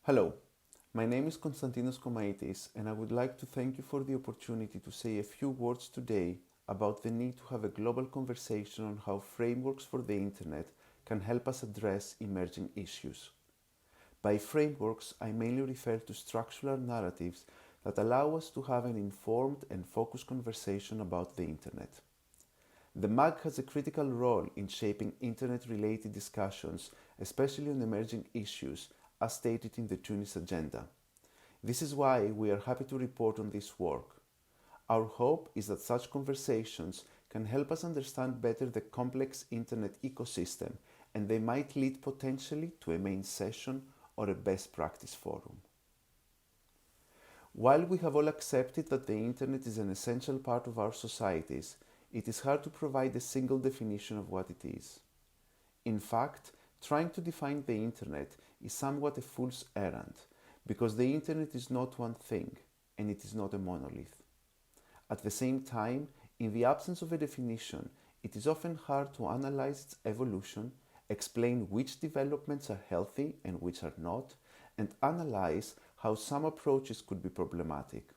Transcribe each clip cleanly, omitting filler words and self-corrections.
Hello, my name is Konstantinos, and I would like to thank you for the opportunity to say a few words today about the need to have a global conversation on how frameworks for the Internet can help us address emerging issues. By frameworks, I mainly refer to structural narratives that allow us to have an informed and focused conversation about the Internet. The MAG has a critical role in shaping Internet-related discussions, especially on emerging issues, as stated in the Tunis Agenda. This is why we are happy to report on this work. Our hope is that such conversations can help us understand better the complex Internet ecosystem, and they might lead potentially to a main session or a best practice forum. While we have all accepted that the Internet is an essential part of our societies, it is hard to provide a single definition of what it is. In fact, trying to define the Internet is somewhat a fool's errand, because the Internet is not one thing, and it is not a monolith. At the same time, in the absence of a definition, it is often hard to analyze its evolution, explain which developments are healthy and which are not, and analyze how some approaches could be problematic.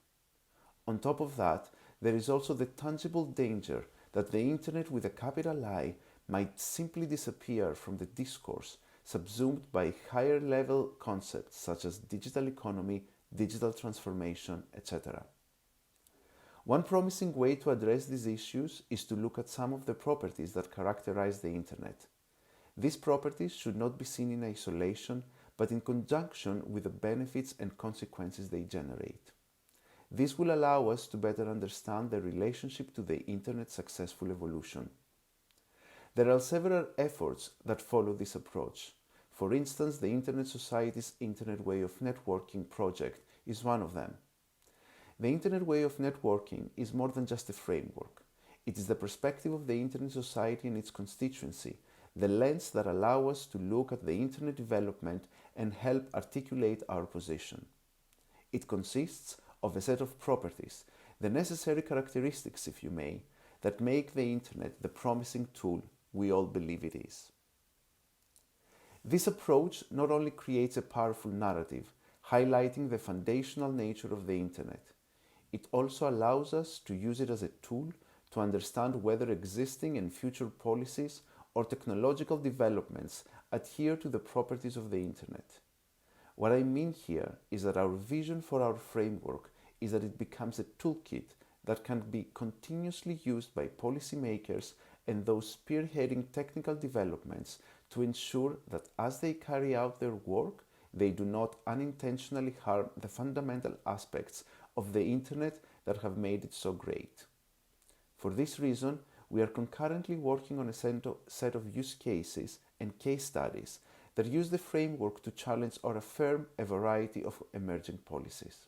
On top of that, there is also the tangible danger that the Internet with a capital I might simply disappear from the discourse, subsumed by higher level concepts such as digital economy, digital transformation, etc. One promising way to address these issues is to look at some of the properties that characterize the Internet. These properties should not be seen in isolation, but in conjunction with the benefits and consequences they generate. This will allow us to better understand the relationship to the Internet's successful evolution. There are several efforts that follow this approach. For instance, the Internet Society's Internet Way of Networking project is one of them. The Internet Way of Networking is more than just a framework. It is the perspective of the Internet Society and its constituency, the lens that allow us to look at the Internet development and help articulate our position. It consists of a set of properties, the necessary characteristics, if you may, that make the Internet the promising tool we all believe it is. This approach not only creates a powerful narrative, highlighting the foundational nature of the Internet, it also allows us to use it as a tool to understand whether existing and future policies or technological developments adhere to the properties of the Internet. What I mean here is that our vision for our framework is that it becomes a toolkit that can be continuously used by policymakers and those spearheading technical developments to ensure that as they carry out their work, they do not unintentionally harm the fundamental aspects of the Internet that have made it so great. For this reason, we are concurrently working on a set of use cases and case studies that use the framework to challenge or affirm a variety of emerging policies.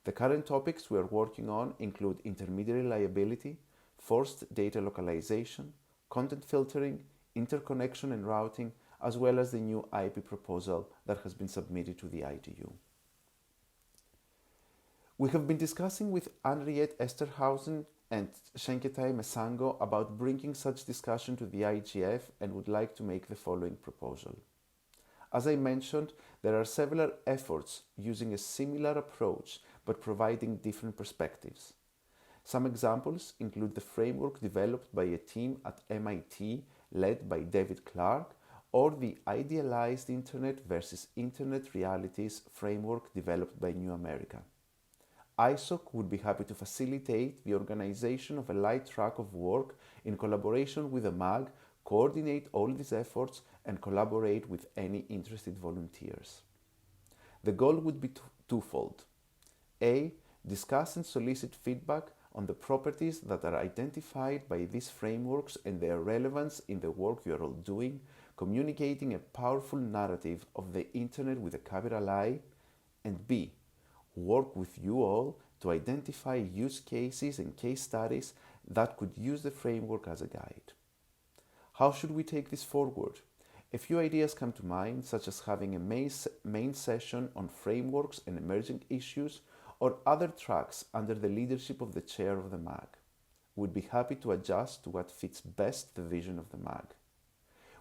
The current topics we are working on include intermediary liability, forced data localization, content filtering, interconnection and routing, as well as the new IP proposal that has been submitted to the ITU. We have been discussing with Henriette Esterhausen and Shenketai Mesango about bringing such discussion to the IGF and would like to make the following proposal. As I mentioned, there are several efforts using a similar approach but providing different perspectives. Some examples include the framework developed by a team at MIT led by David Clark, or the Idealized Internet versus Internet Realities framework developed by New America. ISOC would be happy to facilitate the organization of a light track of work in collaboration with the MAG, coordinate all these efforts, and collaborate with any interested volunteers. The goal would be twofold. A. Discuss and solicit feedback on the properties that are identified by these frameworks and their relevance in the work you are all doing, communicating a powerful narrative of the Internet with a capital I, and B. Work with you all to identify use cases and case studies that could use the framework as a guide. How should we take this forward? A few ideas come to mind, such as having a main session on frameworks and emerging issues, or other tracks under the leadership of the chair of the MAG. We'd be happy to adjust to what fits best the vision of the MAG.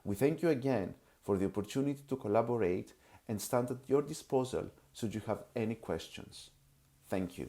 We thank you again for the opportunity to collaborate and stand at your disposal should you have any questions. Thank you.